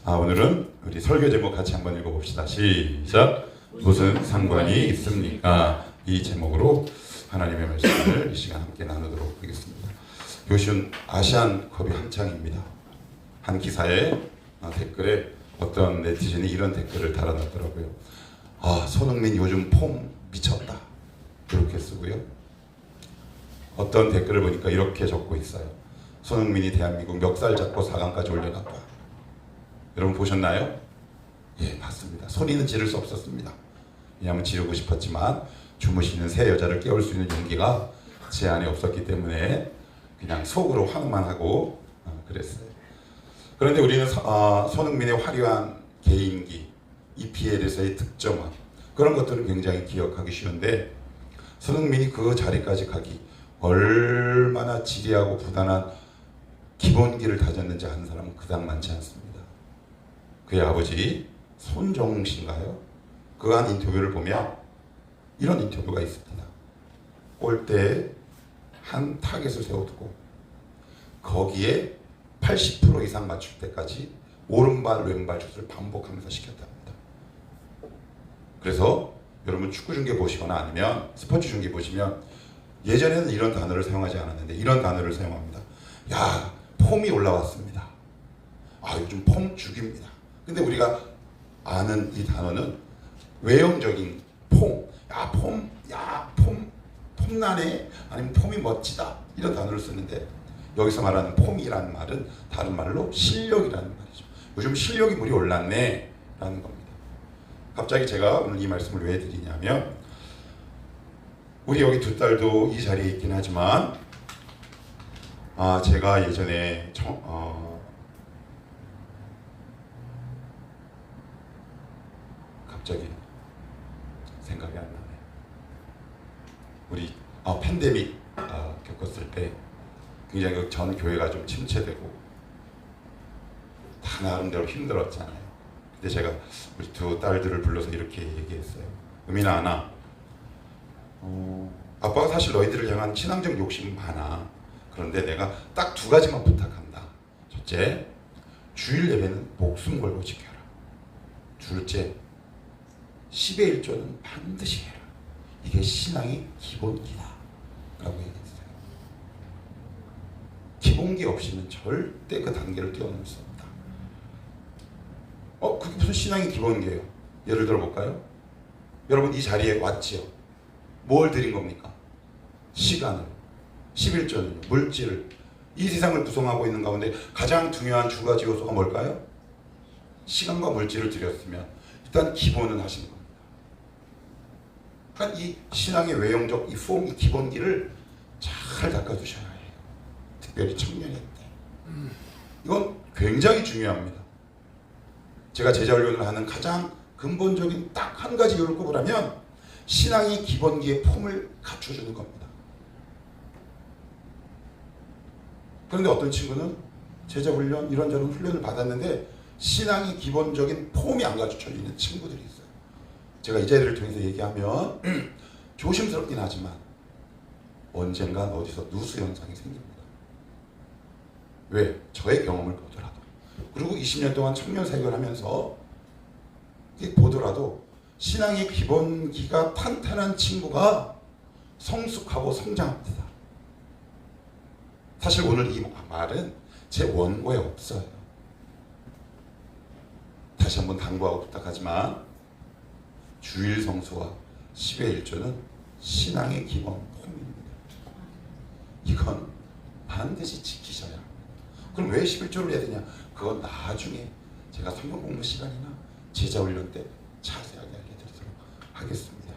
오늘은 우리 설교 제목 같이 한번 읽어봅시다. 시작. 무슨 상관이 있습니까? 이 제목으로 하나님의 말씀을 이 시간 함께 나누도록 하겠습니다. 요즘 아시안컵이 한창입니다. 한 기사에 댓글에 어떤 네티즌이 이런 댓글을 달아놨더라고요. 손흥민 요즘 폼 미쳤다, 이렇게 쓰고요. 어떤 댓글을 보니까 이렇게 적고 있어요. 손흥민이 대한민국 멱살 잡고 4강까지 올려놨다. 여러분 보셨나요? 예, 봤습니다. 소리는 지를 수 없었습니다. 왜냐하면 지르고 싶었지만 주무시는 새 여자를 깨울 수 있는 용기가 제 안에 없었기 때문에 그냥 속으로 환호만 하고 그랬어요. 그런데 우리는 손흥민의 화려한 개인기, EPL에서의 득점왕, 그런 것들은 굉장히 기억하기 쉬운데, 손흥민이 그 자리까지 가기 얼마나 지리하고 부단한 기본기를 다졌는지 아는 사람은 그닥 많지 않습니다. 그의 아버지 손정웅 씨인가요? 그 한 인터뷰를 보면 이런 인터뷰가 있습니다. 골대에 한 타겟을 세워두고 거기에 80% 이상 맞출 때까지 오른발 왼발 슛을 반복하면서 시켰답니다. 그래서 여러분 축구 중계 보시거나 아니면 스포츠 중계 보시면 예전에는 이런 단어를 사용하지 않았는데 이런 단어를 사용합니다. 야, 폼이 올라왔습니다. 요즘 폼 죽입니다. 근데 우리가 아는 이 단어는 외형적인 폼, 폼나네, 아니면 폼이 멋지다, 이런 단어를 쓰는데, 여기서 말하는 폼이라는 말은 다른 말로 실력이라는 말이죠. 요즘 실력이 물이 올랐네 라는 겁니다. 갑자기 제가 오늘 이 말씀을 왜 드리냐면, 우리 여기 두 딸도 이 자리에 있긴 하지만 제가 예전에 갑자기 생각이 안 나네. 우리 팬데믹 겪었을 때 굉장히 전 교회가 좀 침체되고 다 나름대로 힘들었잖아요. 근데 제가 우리 두 딸들을 불러서 이렇게 얘기했어요. 은민아, 하나, 아빠가 사실 너희들을 향한 신앙적 욕심이 많아. 그런데 내가 딱 두 가지만 부탁한다. 첫째, 주일 예배는 목숨 걸고 지켜라. 둘째, 10의 1조는 반드시 해라. 이게 신앙의 기본기다 라고 얘기했어요. 기본기 없이는 절대 그 단계를 뛰어넘을 수 없다. 그게 무슨 신앙의 기본기예요? 예를 들어 볼까요? 여러분 이 자리에 왔지요. 뭘 드린 겁니까? 시간을, 11조는요, 물질을. 이 세상을 구성하고 있는 가운데 가장 중요한 두 가지 요소가 뭘까요? 시간과 물질을 드렸으면 일단 기본은 하신 겁니다. 그러니까 이 신앙의 외형적 이 폼, 이 기본기를 잘 닦아주셔야 해요. 특별히 청년일 때. 이건 굉장히 중요합니다. 제가 제자 훈련을 하는 가장 근본적인 딱 한 가지 이유를 꼽으라면 신앙의 기본기의 폼을 갖춰주는 겁니다. 그런데 어떤 친구는 제자 훈련, 이런저런 훈련을 받았는데 신앙의 기본적인 폼이 안 갖춰져 있는 친구들이 있어요. 제가 이 자리를 통해서 얘기하면 조심스럽긴 하지만 언젠간 어디서 누수 현상이 생깁니다. 왜? 저의 경험을 보더라도, 그리고 20년 동안 청년 사역을 하면서 보더라도 신앙의 기본기가 탄탄한 친구가 성숙하고 성장합니다. 사실 오늘 이 말은 제 원고에 없어요. 다시 한번 당부하고 부탁하지만 주일 성수와 10의 1조는 신앙의 기본 폼입니다. 이건 반드시 지키셔야 합니다. 그럼 왜 11조를 해야 되냐? 그건 나중에 제가 성경 공부 시간이나 제자 훈련 때 자세하게 알려드리도록 하겠습니다.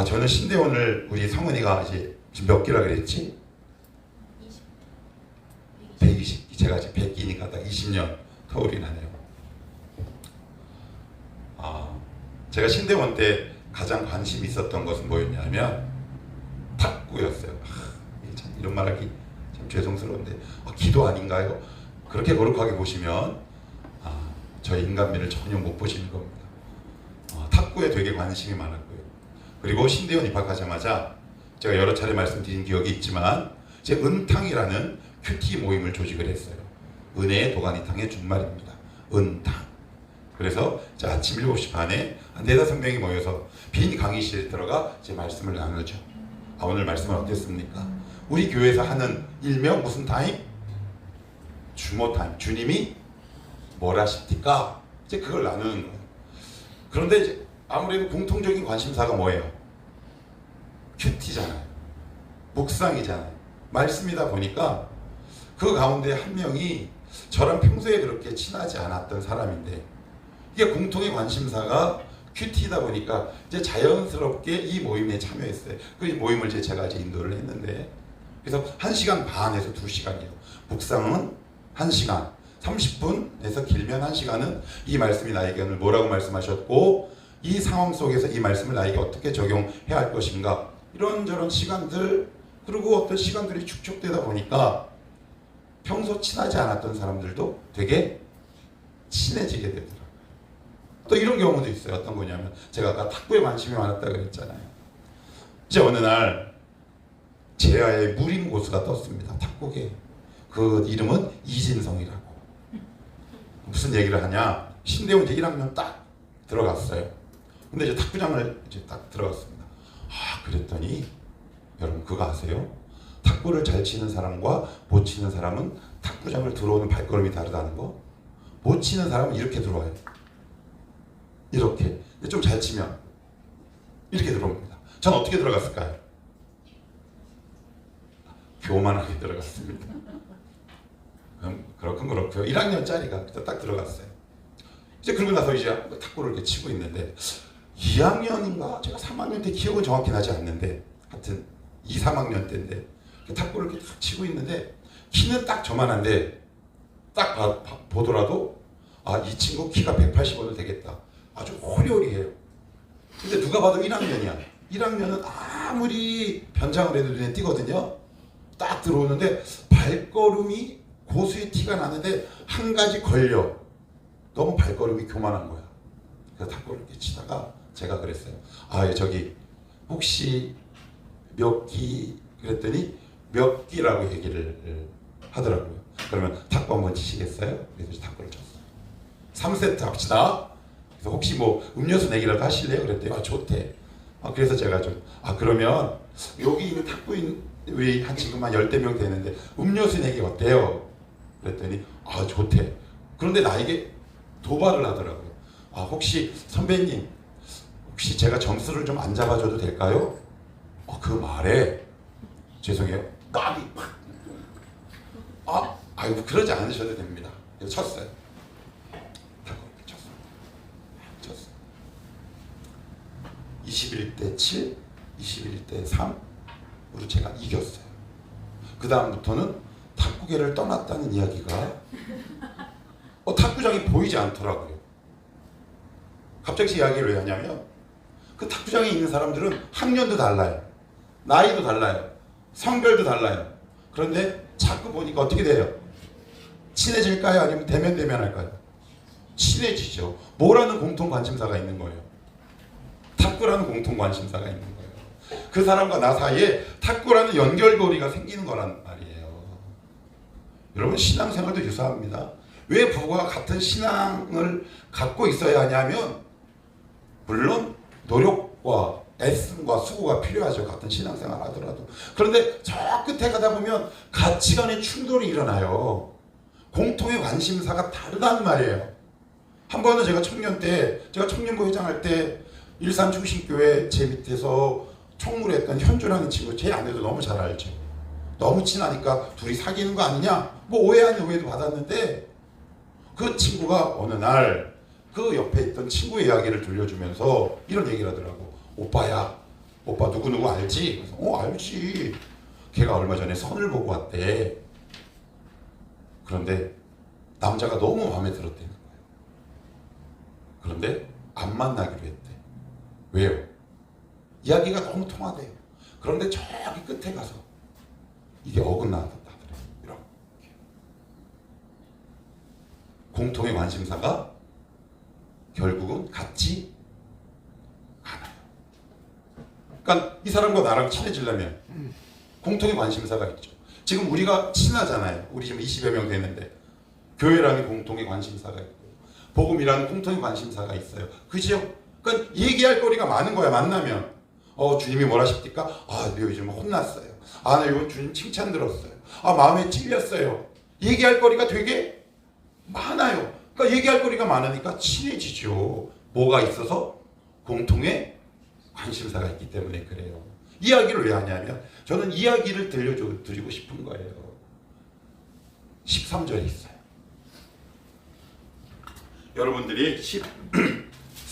저는 신대원을 우리 성은이가 이제 지금 몇 기라 그랬지? 120기. 제가 이제 100기니까 딱 20년 터울이 나네요. 제가 신대원 때 가장 관심이 있었던 것은 뭐였냐면 탁구였어요. 참 이런 말하기 참 죄송스러운데 기도 아닌가요? 그렇게 거룩하게 보시면 저의 인간미를 전혀 못 보시는 겁니다. 탁구에 되게 관심이 많았고요. 그리고 신대원 입학하자마자 제가 여러 차례 말씀드린 기억이 있지만 제 은탕이라는 큐티 모임을 조직을 했어요. 은혜의 도가니탕의 준말입니다. 은탕. 그래서 아침 7시 반에 한 4-5명이 모여서 빈 강의실에 들어가 제 말씀을 나누죠. 오늘 말씀은 어땠습니까? 우리 교회에서 하는 일명 무슨 타임? 주모 타임. 주님이 뭘 하십니까? 이제 그걸 나누는 거예요. 그런데 이제 아무래도 공통적인 관심사가 뭐예요? 큐티잖아요. 묵상이잖아요. 말씀이다 보니까 그 가운데 한 명이 저랑 평소에 그렇게 친하지 않았던 사람인데 이게 공통의 관심사가 큐티다 보니까 이제 자연스럽게 이 모임에 참여했어요. 그 모임을 제가 이제 인도를 했는데 그래서 1시간 반에서 2시간이에요. 묵상은 1시간, 30분에서 길면 1시간은 이 말씀이 나에게 오늘 뭐라고 말씀하셨고 이 상황 속에서 이 말씀을 나에게 어떻게 적용해야 할 것인가 이런저런 시간들 그리고 어떤 시간들이 축적되다 보니까 평소 친하지 않았던 사람들도 되게 친해지게 되더라고요. 또 이런 경우도 있어요. 어떤 거냐면 제가 아까 탁구에 관심이 많았다고 그랬잖아요. 이제 어느 날 제야의 무림 고수가 떴습니다. 탁구계. 그 이름은 이진성이라고. 무슨 얘기를 하냐? 신대원 이제 1학년 딱 들어갔어요. 근데 이제 탁구장을 이제 딱 들어갔습니다. 그랬더니 여러분 그거 아세요? 탁구를 잘 치는 사람과 못 치는 사람은 탁구장을 들어오는 발걸음이 다르다는 거? 못 치는 사람은 이렇게 들어와요. 이렇게. 좀 잘 치면 이렇게 들어옵니다. 전 어떻게 들어갔을까요? 교만하게 들어갔습니다. 그렇군 그렇고요. 1학년짜리가 딱 들어갔어요. 이제 그러고 나서 이제 탁구를 이렇게 치고 있는데 2학년인가 제가 3학년 때 기억은 정확히 나지 않는데 하여튼 2, 3학년 때인데 탁구를 이렇게 탁 치고 있는데 키는 딱 저만한데 딱 보더라도 이 친구 키가 180은 되겠다. 아주 호리호리해요. 근데 누가 봐도 1학년이야. 1학년은 아무리 변장을 해도 눈에 띄거든요. 딱 들어오는데 발걸음이 고수의 티가 나는데 한 가지 걸려. 너무 발걸음이 교만한 거야. 그래서 탁구를 이렇게 치다가 제가 그랬어요. 저기 혹시 몇 기 그랬더니 몇 기라고 얘기를 하더라고요. 그러면 탁구 한번 치시겠어요? 그래서 탁구를 쳤어요. 3세트 합시다. 그래서 혹시 뭐 음료수 내기라도 하실래요? 그랬더니 좋대. 그래서 제가 좀 그러면 여기 있는 탁구인 우리 한 지금 한 10명 되는데 음료수 내기 어때요? 그랬더니 좋대. 그런데 나에게 도발을 하더라고요. 혹시 선배님 혹시 제가 점수를 좀 안 잡아줘도 될까요? 그 말에 죄송해요. 까비 아이고 그러지 않으셔도 됩니다. 쳤어요. 쳤어요. 21대 7, 21대 3으로 제가 이겼어요. 그 다음부터는 탁구계를 떠났다는 이야기가 탁구장이 보이지 않더라고요. 갑자기 이야기를 왜 하냐면 그 탁구장에 있는 사람들은 학년도 달라요. 나이도 달라요. 성별도 달라요. 그런데 자꾸 보니까 어떻게 돼요? 친해질까요? 아니면 대면할까요? 친해지죠. 뭐라는 공통 관심사가 있는 거예요? 탁구라는 공통 관심사가 있는 거예요. 그 사람과 나 사이에 탁구라는 연결고리가 생기는 거란 말이에요. 여러분 신앙생활도 유사합니다. 왜 부부가 같은 신앙을 갖고 있어야 하냐면 물론 노력과 애씀과 수고가 필요하죠. 같은 신앙생활 하더라도. 그런데 저 끝에 가다 보면 가치관의 충돌이 일어나요. 공통의 관심사가 다르다는 말이에요. 한 번은 제가 청년부 회장할 때 일산 중심교회 제 밑에서 총무했던 현주라는 친구 제 아내도 너무 잘 알죠. 너무 친하니까 둘이 사귀는 거 아니냐? 뭐 오해하는 오해도 받았는데 그 친구가 어느 날 그 옆에 있던 친구 이야기를 들려주면서 이런 얘기를 하더라고. 오빠야, 오빠 누구누구 알지? 그래서 알지. 걔가 얼마 전에 선을 보고 왔대. 그런데 남자가 너무 마음에 들었다는 거예요. 그런데 안 만나기로 했대. 왜요? 이야기가 너무 통하대요. 그런데 저기 끝에 가서 이게 어긋나더라고요. 이렇게. 공통의 관심사가 결국은 같지 않아요. 그러니까 이 사람과 나랑 친해지려면 공통의 관심사가 있죠. 지금 우리가 친하잖아요. 우리 지금 20여 명 되는데 교회라는 공통의 관심사가 있고 복음이라는 공통의 관심사가 있어요. 그죠? 그러니까 얘기할 거리가 많은 거야. 만나면 주님이 뭐라 하십니까? 아, 내 요즘 혼났어요. 아, 나 요즘 주님 칭찬 들었어요. 아, 마음에 찔렸어요. 얘기할 거리가 되게 많아요. 그러니까 얘기할 거리가 많으니까 친해지죠. 뭐가 있어서? 공통의 관심사가 있기 때문에 그래요. 이야기를 왜 하냐면 저는 이야기를 들려드리고 싶은 거예요. 13절이 있어요. 여러분들이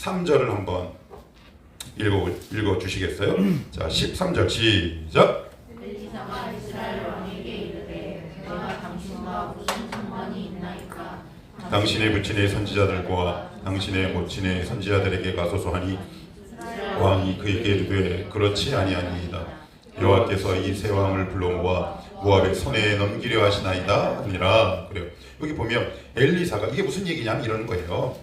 13절을 한번 읽어 주시겠어요? 자, 13절 시작. 엘리사가 이스라엘 왕에게 이르되 내가 당신과 무슨 상관이 있나이까? 당신의 부친의 선지자들과 당신의 모친의 선지자들에게 가소서 하니 왕이 그에게 이르되 그렇지 아니하니이다. 여호와께서 이 세 왕을 불러 모아 모압의 손에 넘기려 하시나이다 하니라. 그래요. 여기 보면 엘리사가 이게 무슨 얘기냐면 이러는 거예요.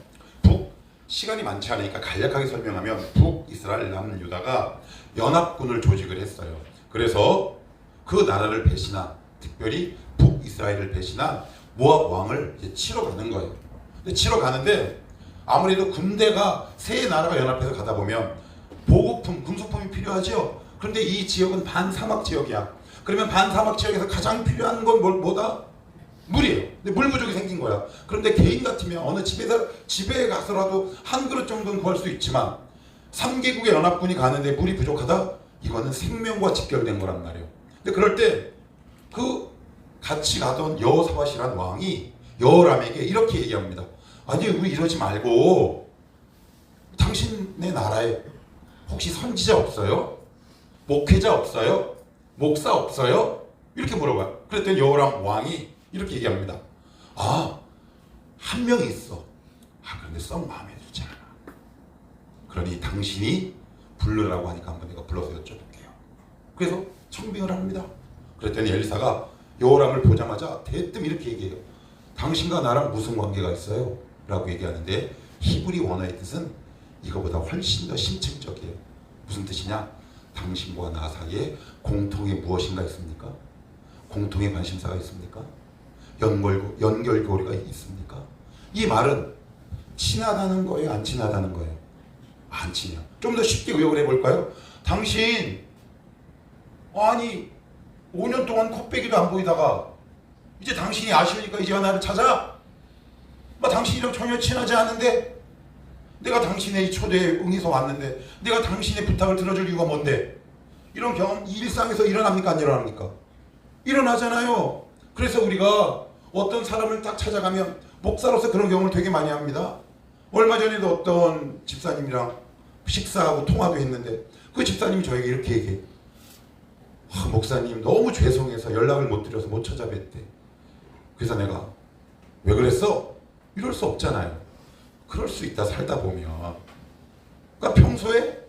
시간이 많지 않으니까 간략하게 설명하면 북이스라엘 남유다가 연합군을 조직을 했어요. 그래서 그 나라를 배신한, 특별히 북이스라엘을 배신한 모압 왕을 이제 치러 가는 거예요. 근데 치러 가는데 아무래도 군대가 세 나라가 연합해서 가다 보면 보급품, 군수품이 필요하죠. 그런데 이 지역은 반사막 지역이야. 그러면 반사막 지역에서 가장 필요한 건 뭐다? 물이에요. 근데 물 부족이 생긴 거야. 그런데 개인 같으면 어느 집에 가서라도 한 그릇 정도는 구할 수 있지만 3개국의 연합군이 가는데 물이 부족하다? 이거는 생명과 직결된 거란 말이에요. 근데 그럴 때 그 같이 가던 여호사밧이라는 왕이 여호람에게 이렇게 얘기합니다. 아니, 우리 이러지 말고 당신네 나라에 혹시 선지자 없어요? 목회자 없어요? 목사 없어요? 이렇게 물어봐요. 그랬더니 여호람 왕이 이렇게 얘기합니다. 아, 한 명이 있어. 아, 그런데 썩 마음에 들지 않아. 그러니 당신이 부르라고 하니까 한번 내가 불러서 여쭤볼게요. 그래서 청빙을 합니다. 그랬더니 엘리사가 여호람을 보자마자 대뜸 이렇게 얘기해요. 당신과 나랑 무슨 관계가 있어요? 라고 얘기하는데 히브리 원어의 뜻은 이거보다 훨씬 더 심층적이에요. 무슨 뜻이냐? 당신과 나 사이에 공통의 무엇인가 있습니까? 공통의 관심사가 있습니까? 연결고리가 있습니까? 이 말은 친하다는 거예요? 안 친하다는 거예요? 안 친해요. 좀 더 쉽게 의역을 해볼까요? 당신 아니 5년 동안 콧배기도 안 보이다가 이제 당신이 아쉬우니까 이제 나를 찾아? 당신이랑 전혀 친하지 않은데 내가 당신의 이 초대에 응해서 왔는데 내가 당신의 부탁을 들어줄 이유가 뭔데? 이런 경험 일상에서 일어납니까? 안 일어납니까? 일어나잖아요. 그래서 우리가 어떤 사람을 딱 찾아가면 목사로서 그런 경험을 되게 많이 합니다. 얼마 전에도 어떤 집사님이랑 식사하고 통화도 했는데 그 집사님이 저에게 이렇게 얘기해. 목사님 너무 죄송해서 연락을 못 드려서 못 찾아뵀대. 그래서 내가 왜 그랬어? 이럴 수 없잖아요. 그럴 수 있다 살다 보면. 그러니까 평소에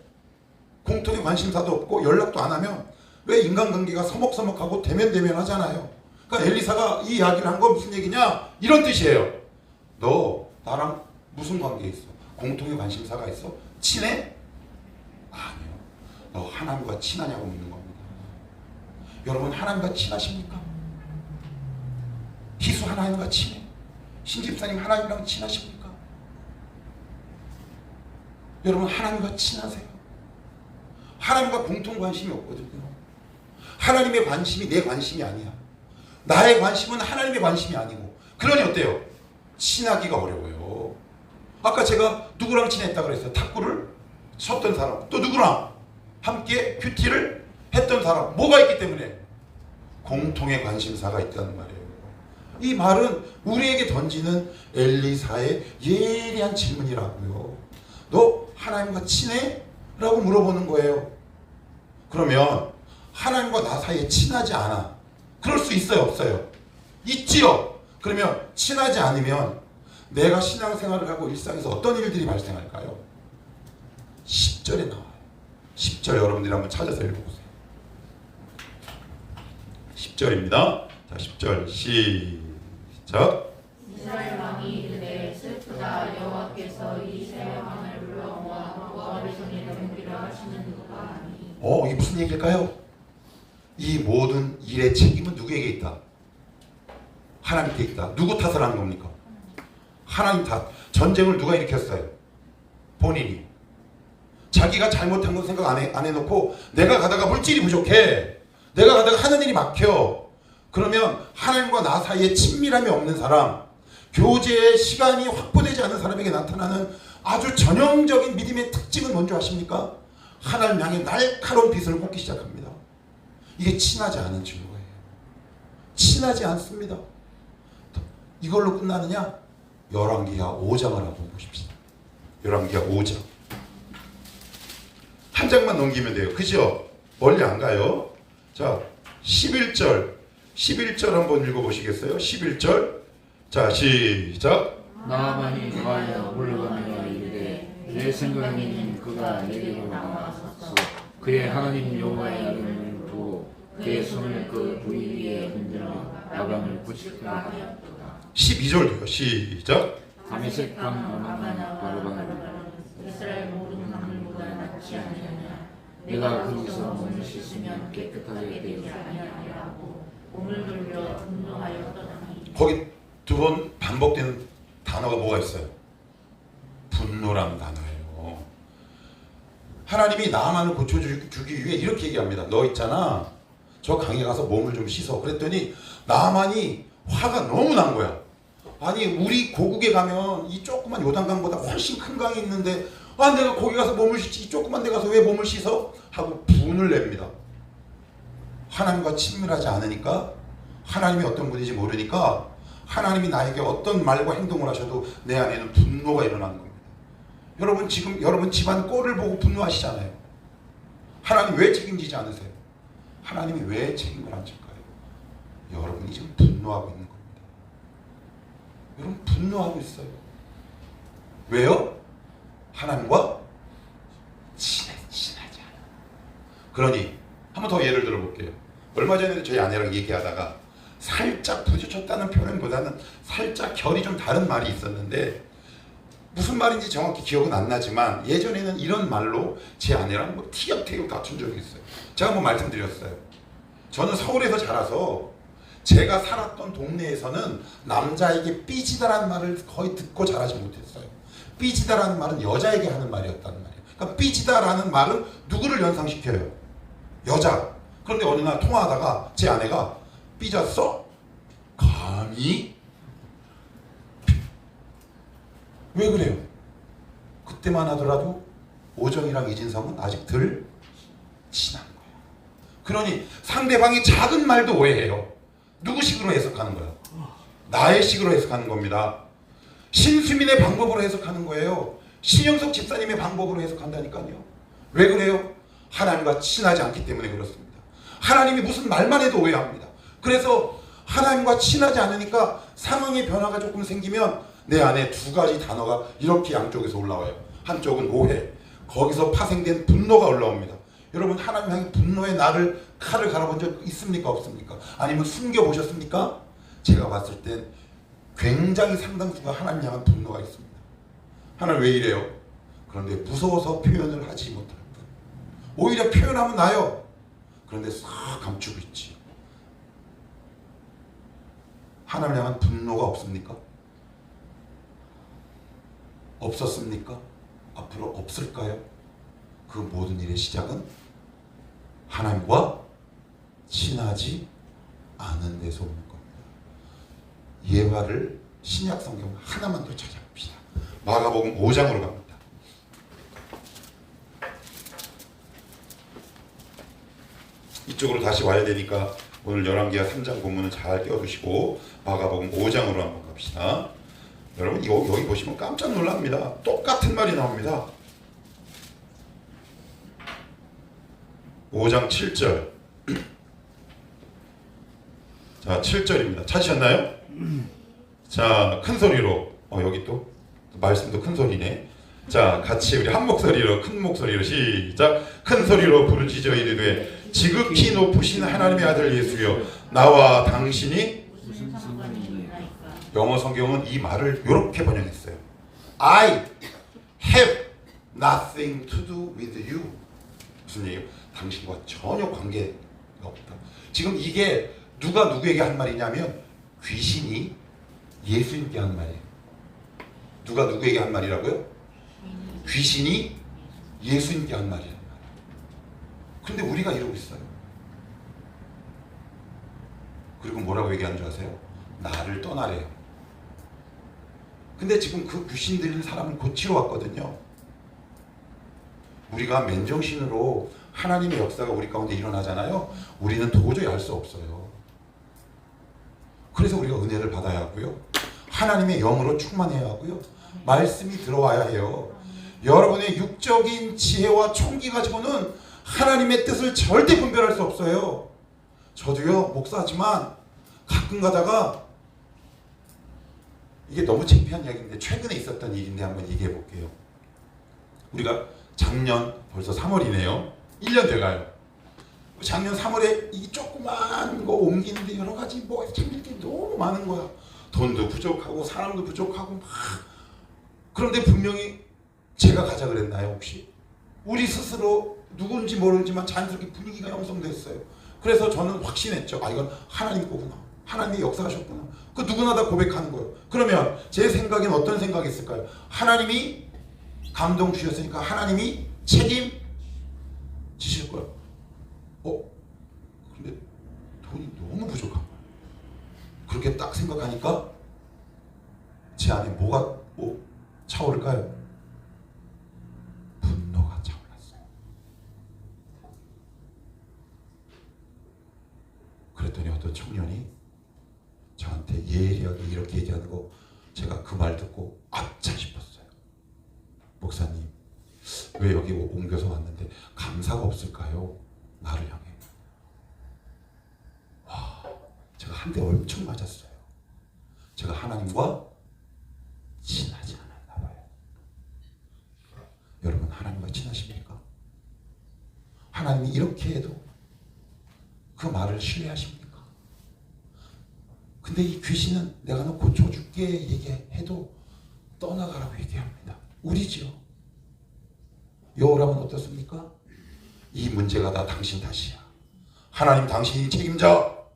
공통의 관심사도 없고 연락도 안 하면 왜 인간관계가 서먹서먹하고 대면대면 하잖아요. 그러니까 엘리사가 이 이야기를 한 건 무슨 얘기냐? 이런 뜻이에요. 너 나랑 무슨 관계 있어? 공통의 관심사가 있어? 친해? 아니요. 너 하나님과 친하냐고 묻는 겁니다. 여러분 하나님과 친하십니까? 희수 하나님과 친해? 신집사님 하나님이랑 친하십니까? 여러분 하나님과 친하세요? 하나님과 공통 관심이 없거든요. 하나님의 관심이 내 관심이 아니야. 나의 관심은 하나님의 관심이 아니고. 그러니 어때요? 친하기가 어려워요. 아까 제가 누구랑 친했다 그랬어요? 탁구를 쳤던 사람. 또 누구랑 함께 큐티를 했던 사람. 뭐가 있기 때문에? 공통의 관심사가 있다는 말이에요. 이 말은 우리에게 던지는 엘리사의 예리한 질문이라고요. 너 하나님과 친해? 라고 물어보는 거예요. 그러면 하나님과 나 사이에 친하지 않아. 그럴 수 있어요? 없어요? 있지요? 그러면 친하지 않으면 내가 신앙생활을 하고 일상에서 어떤 일들이 발생할까요? 10절에 나와요. 10절 여러분들이 한번 찾아서 읽어보세요. 10절입니다. 자, 10절 시작. 이스라엘 왕이 이르되 슬프다. 여호와께서 이 세 왕을 불러 모압의 손에 넘기려 하시는 누가 아니. 이게 무슨 얘기일까요? 이 모든 일의 책임은 누구에게 있다? 하나님 탓 있다. 누구 탓을 하는 겁니까? 하나님 탓. 전쟁을 누가 일으켰어요? 본인이. 자기가 잘못한 건 생각 안 해놓고 내가 가다가 물질이 부족해. 내가 가다가 하는 일이 막혀. 그러면 하나님과 나 사이에 친밀함이 없는 사람, 교제의 시간이 확보되지 않은 사람에게 나타나는 아주 전형적인 믿음의 특징은 뭔지 아십니까? 하나님 향해 날카로운 빛을 꽂기 시작합니다. 이게 친하지 않은 증거예요. 친하지 않습니다. 이걸로 끝나느냐? 열왕기하 5장을 한번 보십시다. 열왕기하 5장. 한 장만 넘기면 돼요. 그죠? 멀리 안 가요. 자, 11절 한번 읽어보시겠어요? 11절. 자, 시작. 나아만이 과하여 물러가며 이르되 내 생각에는 그가 내게로 나와서 그의 하나님 여호와의 이름을 두고 그의 손을 그 부위 위에 흔들며 나방을 부시게 하였도다. 12절도요. 시작. 다메섹 왕 아마나 바로바를 이스라엘 모든 강물보다 낫지 않느냐. 내가 거기서 몸을 씻으면 깨끗하게 되지 아니하고 몸을 돌려 분노하였더니. 거기 두 번 반복되는 단어가 뭐가 있어요? 분노라는 단어예요. 하나님이 나만을 고쳐주기 위해 이렇게 얘기합니다. 너 있잖아. 저 강에 가서 몸을 좀 씻어. 그랬더니 나만이 화가 너무 난 거야. 아니 우리 고국에 가면 이 조그만 요단강보다 훨씬 큰 강이 있는데 내가 거기 가서 몸을 씻지 이 조그만 데 가서 왜 몸을 씻어? 하고 분을 냅니다. 하나님과 친밀하지 않으니까 하나님이 어떤 분인지 모르니까 하나님이 나에게 어떤 말과 행동을 하셔도 내 안에는 분노가 일어나는 겁니다. 여러분 지금 여러분 집안 꼴을 보고 분노하시잖아요. 하나님 왜 책임지지 않으세요? 하나님이 왜 책임을 안 질까요? 여러분이 지금 분노하고 있는 겁니다. 여러분 분노하고 있어요. 왜요? 하나님과 친하지 않아. 그러니 한번 더 예를 들어볼게요. 얼마 전에도 저희 아내랑 얘기하다가 살짝 부딪혔다는 표현보다는 살짝 결이 좀 다른 말이 있었는데 무슨 말인지 정확히 기억은 안 나지만 예전에는 이런 말로 제 아내랑 뭐 티격태격 다툰 적이 있어요. 제가 한번 말씀드렸어요. 저는 서울에서 자라서 제가 살았던 동네에서는 남자에게 삐지다라는 말을 거의 듣고 자라지 못했어요. 삐지다라는 말은 여자에게 하는 말이었다는 말이에요. 그러니까 삐지다라는 말은 누구를 연상시켜요? 여자. 그런데 어느 날 통화하다가 제 아내가 삐졌어? 감히? 왜 그래요? 그때만 하더라도 오정이랑 이진성은 아직 덜 친한 거예요. 그러니 상대방이 작은 말도 오해해요. 누구 식으로 해석하는 거야? 나의 식으로 해석하는 겁니다. 신수민의 방법으로 해석하는 거예요. 신영석 집사님의 방법으로 해석한다니까요. 왜 그래요? 하나님과 친하지 않기 때문에 그렇습니다. 하나님이 무슨 말만 해도 오해합니다. 그래서 하나님과 친하지 않으니까 상황의 변화가 조금 생기면 내 안에 두 가지 단어가 이렇게 양쪽에서 올라와요. 한쪽은 오해, 거기서 파생된 분노가 올라옵니다. 여러분 하나님 향해 분노의 나를 칼을 갈아본 적 있습니까? 없습니까? 아니면 숨겨보셨습니까? 제가 봤을 땐 굉장히 상당수가 하나님 향한 분노가 있습니다. 하나님 왜 이래요? 그런데 무서워서 표현을 하지 못합니다. 오히려 표현하면 나요. 그런데 싹 감추고 있지. 하나님 향한 분노가 없습니까? 없었습니까? 앞으로 없을까요? 그 모든 일의 시작은 하나님과 친하지 않은 데서 오는 겁니다. 예화를 신약 성경 하나만 더 찾아봅시다. 마가복음 5장으로 갑니다. 이쪽으로 다시 와야 되니까 오늘 열왕기하 3장 본문은 잘 띄워두시고 마가복음 5장으로 한번 갑시다. 여러분 여기 보시면 깜짝 놀랍니다. 똑같은 말이 나옵니다. 5장 7절. 자 7절입니다. 찾으셨나요? 자 큰 소리로 여기 또 말씀도 큰 소리네. 자 같이 우리 한 목소리로 큰 목소리로 시작. 큰 소리로 부르짖어 이르되 지극히 높으신 하나님의 아들 예수여 나와 당신이 무슨 상관이 있나이까. 영어 성경은 이 말을 이렇게 번역했어요. I have nothing to do with you. 무슨 얘기예요? 당신과 전혀 관계가 없다. 지금 이게 누가 누구에게 한 말이냐면 귀신이 예수님께 한 말이에요. 누가 누구에게 한 말이라고요? 귀신이 예수님께 한 말이에요. 그런데 우리가 이러고 있어요. 그리고 뭐라고 얘기하는 줄 아세요? 나를 떠나래요. 근데 지금 그 귀신 들린 사람을 고치러 왔거든요. 우리가 맨정신으로 하나님의 역사가 우리 가운데 일어나잖아요. 우리는 도저히 알 수 없어요. 그래서 우리가 은혜를 받아야 하고요. 하나님의 영으로 충만해야 하고요. 말씀이 들어와야 해요. 여러분의 육적인 지혜와 총기 가지고는 하나님의 뜻을 절대 분별할 수 없어요. 저도요, 목사지만 가끔 가다가 이게 너무 창피한 이야기인데 최근에 있었던 일인데 한번 얘기해 볼게요. 우리가 작년 벌써 3월이네요. 1년 돼가요. 작년 3월에 이 조그만 거 옮기는데 여러 가지 뭐 챙길 게 너무 많은 거야. 돈도 부족하고 사람도 부족하고 막. 그런데 분명히 제가 가자 그랬나요 혹시? 우리 스스로 누군지 모르지만 자연스럽게 분위기가 형성됐어요. 그래서 저는 확신했죠. 아, 이건 하나님 거구나. 하나님이 역사하셨구나. 그 누구나 다 고백하는 거예요. 그러면 제 생각엔 어떤 생각이 있을까요? 하나님이 감동 주셨으니까 하나님이 책임지실 거예요. 근데 돈이 너무 부족한 거예요. 그렇게 딱 생각하니까 제 안에 뭐가 차오를까요? 분노가 차올랐어요. 그랬더니 어떤 청년이 저한테 예리하게 이렇게 얘기하는 거 제가 그 말 듣고 아차 싶었어요. 목사님, 왜 여기 옮겨서 왔는데 감사가 없을까요? 나를 향해. 와, 제가 한 대 엄청 맞았어요. 제가 하나님과 친하지 않았나 봐요. 여러분, 하나님과 친하십니까? 하나님이 이렇게 해도 그 말을 신뢰하십니까? 근데 이 귀신은 내가 너 고쳐줄게 얘기해도 떠나가라고 얘기합니다. 우리지요. 여호람은 어떻습니까? 이 문제가 다 당신 탓이야. 하나님 당신이 책임져.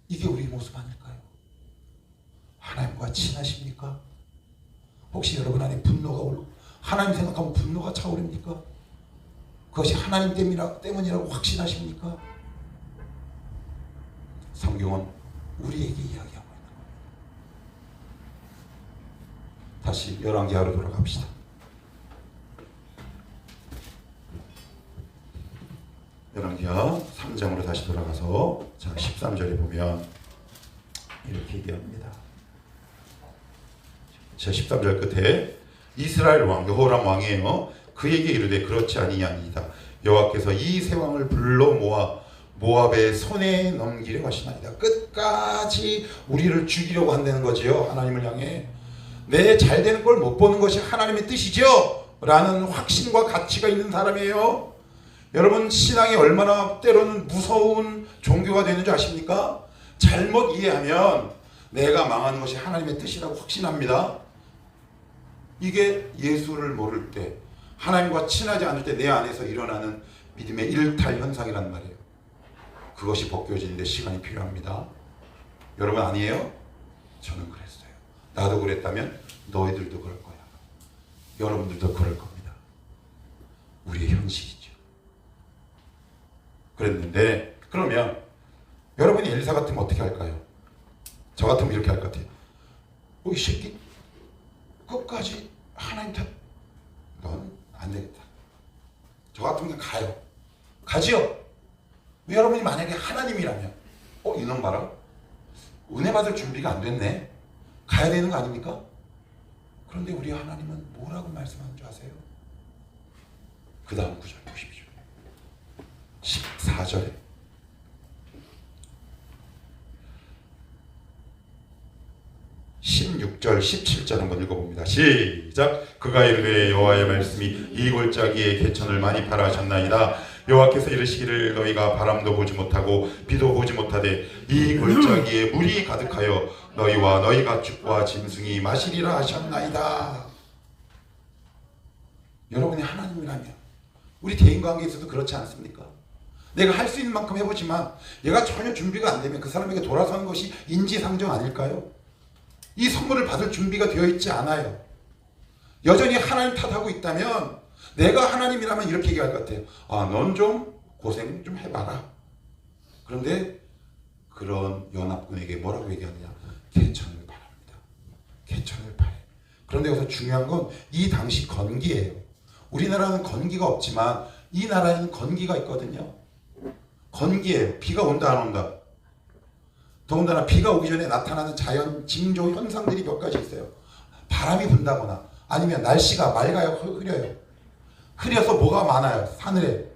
이게 우리 모습 아닐까요? 하나님과 친하십니까? 혹시 여러분 안에 분노가 올고 하나님 생각하면 분노가 차오릅니까? 그것이 하나님 때문이라고 확신하십니까? 성경은 우리에게 이야기하고 있는 거예요. 다시 열왕기하로 돌아갑시다. 열왕기하 3장으로 다시 돌아가서 자 13절에 보면 이렇게 얘기합니다. 자 13절 끝에 이스라엘 왕 여호람 왕이에요. 그에게 이르되 그렇지 아니하니이다. 여호와께서 이 세 왕을 불러 모아 모압의 손에 넘기려 하시나이다. 끝까지 우리를 죽이려고 한다는 거지요. 하나님을 향해 내 잘되는 걸 못 보는 것이 하나님의 뜻이죠 라는 확신과 가치가 있는 사람이에요. 여러분, 신앙이 얼마나 때로는 무서운 종교가 되는 줄 아십니까? 잘못 이해하면 내가 망하는 것이 하나님의 뜻이라고 확신합니다. 이게 예수를 모를 때, 하나님과 친하지 않을 때 내 안에서 일어나는 믿음의 일탈 현상이란 말이에요. 그것이 벗겨지는데 시간이 필요합니다. 여러분 아니에요? 저는 그랬어요. 나도 그랬다면 너희들도 그럴 거야. 여러분들도 그럴 겁니다. 우리의 현실이죠. 그랬는데 그러면 여러분이 엘리사 같으면 어떻게 할까요? 저 같으면 이렇게 할 것 같아요. 이 새끼 끝까지 하나님 탓, 넌 안 되겠다. 저 같으면 그냥 가요. 가지요. 여러분이 만약에 하나님이라면 이놈 봐라. 은혜 받을 준비가 안 됐네. 가야 되는 거 아닙니까? 그런데 우리 하나님은 뭐라고 말씀하는 줄 아세요? 그 다음 구절 보십시오. 14절에 (16절) (17절) 한번 읽어봅니다. 시작. 그가 이르되 여호와의 말씀이 이 골짜기에 개천을 많이 팔아 하셨나이다. 여호와께서 이르시기를 너희가 바람도 보지 못하고 비도 보지 못하되 이 골짜기에 물이 가득하여 너희와 너희 가축과 짐승이 마시리라 하셨나이다. 여러분이 하나님이라면 우리 대인관계에서도 그렇지 않습니까? 내가 할 수 있는 만큼 해보지만 얘가 전혀 준비가 안 되면 그 사람에게 돌아서는 것이 인지상정 아닐까요? 이 선물을 받을 준비가 되어 있지 않아요. 여전히 하나님 탓하고 있다면 내가 하나님이라면 이렇게 얘기할 것 같아요. 아, 넌 좀 고생 좀 해봐라. 그런데 그런 연합군에게 뭐라고 얘기하느냐? 개천을 바랍니다. 개천을 바래. 그런데 여기서 중요한 건 이 당시 건기예요. 우리나라는 건기가 없지만 이 나라에는 건기가 있거든요. 건기예요. 비가 온다 안 온다. 더군다나 비가 오기 전에 나타나는 자연 징조 현상들이 몇 가지 있어요. 바람이 분다거나 아니면 날씨가 맑아요, 흐려요. 흐려서 뭐가 많아요? 하늘에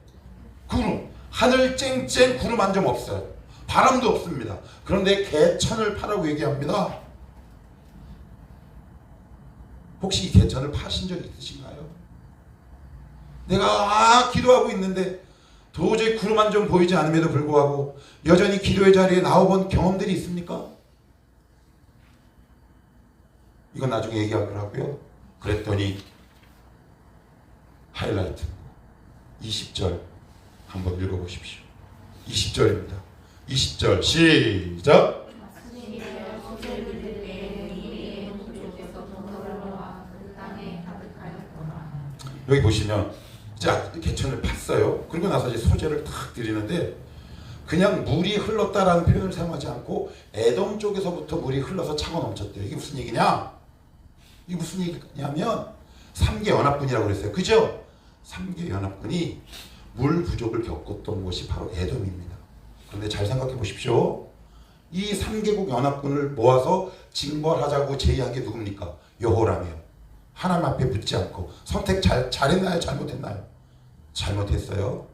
구름. 하늘 쨍쨍 구름 한 점 없어요. 바람도 없습니다. 그런데 개천을 파라고 얘기합니다. 혹시 이 개천을 파신 적 있으신가요? 내가 기도하고 있는데 도저히 구름 한 점 보이지 않음에도 불구하고 여전히 기도의 자리에 나와본 경험들이 있습니까? 이건 나중에 얘기하기로 하고요. 그랬더니 하이라이트 20절 한번 읽어보십시오. 20절입니다. 20절 시작. 여기 보시면 자, 개천을 팠어요. 그리고 나서 이제 소재를 탁 드리는데 그냥 물이 흘렀다라는 표현을 사용하지 않고 에돔 쪽에서부터 물이 흘러서 차고 넘쳤대요. 이게 무슨 얘기냐? 이게 무슨 얘기냐면 3개 연합군이라고 그랬어요. 그죠? 3개 연합군이 물 부족을 겪었던 곳이 바로 에돔입니다. 그런데 잘 생각해 보십시오. 이 3개국 연합군을 모아서 징벌하자고 제의한 게 누굽니까? 여호람이요. 하나님 앞에 묻지 않고 선택 잘했나요? 잘못했나요? 잘못했어요.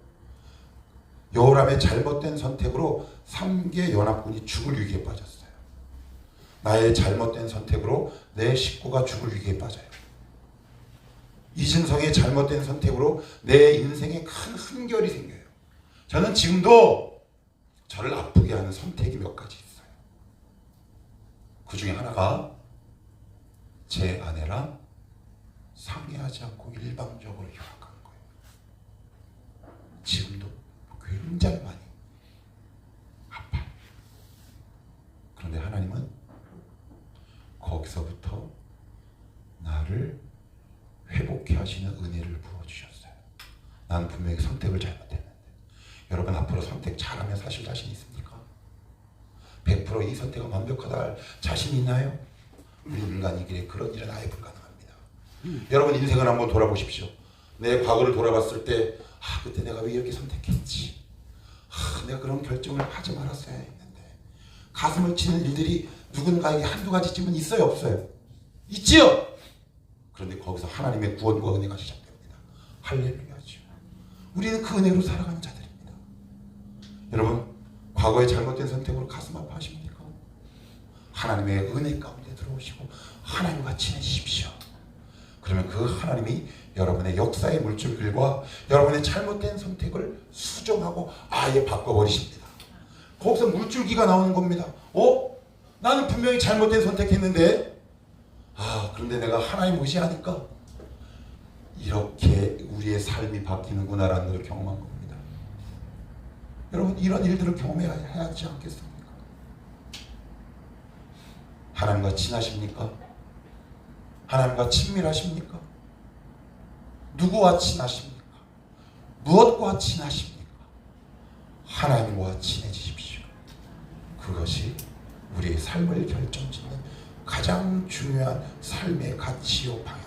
여호람의 잘못된 선택으로 3개 연합군이 죽을 위기에 빠졌어요. 나의 잘못된 선택으로 내 식구가 죽을 위기에 빠져요. 이진성의 잘못된 선택으로 내 인생에 큰 훈결이 생겨요. 저는 지금도 저를 아프게 하는 선택이 몇 가지 있어요. 그 중에 하나가 제 아내랑 상의하지 않고 일방적으로 휴학한 거예요. 지금도 굉장히 많이 아파요. 그런데 하나님은 거기서부터 나를 회복해 하시는 은혜를 부어주셨어요. 나는 분명히 선택을 잘못했는데 여러분 앞으로 선택 잘하면 사실 자신 있습니까? 100% 이 선택은 완벽하다 할 자신 있나요? 우리 인간이 길에 그런 일은 아예 불가능합니다. 여러분 인생을 한번 돌아보십시오. 내 과거를 돌아봤을 때 그때 내가 왜 이렇게 선택했지? 내가 그런 결정을 하지 말았어야 했는데 가슴을 치는 일들이 누군가에게 한두 가지쯤은 있어요? 없어요? 있지요? 그런데 거기서 하나님의 구원과 은혜가 시작됩니다. 할렐루야죠. 우리는 그 은혜로 살아가는 자들입니다. 여러분 과거의 잘못된 선택으로 가슴 아파하십니까? 하나님의 은혜 가운데 들어오시고 하나님과 지내십시오. 그러면 그 하나님이 여러분의 역사의 물줄기와 여러분의 잘못된 선택을 수정하고 아예 바꿔버리십니다. 거기서 물줄기가 나오는 겁니다. 나는 분명히 잘못된 선택했는데 그런데 내가 하나님 의지하니까 이렇게 우리의 삶이 바뀌는구나라는 것을 경험한 겁니다. 여러분 이런 일들을 경험해야 하지 않겠습니까? 하나님과 친하십니까? 하나님과 친밀하십니까? 누구와 친하십니까? 무엇과 친하십니까? 하나님과 친해지십시오. 그것이 우리의 삶을 결정짓는 가장 중요한 삶의 가치요 방향.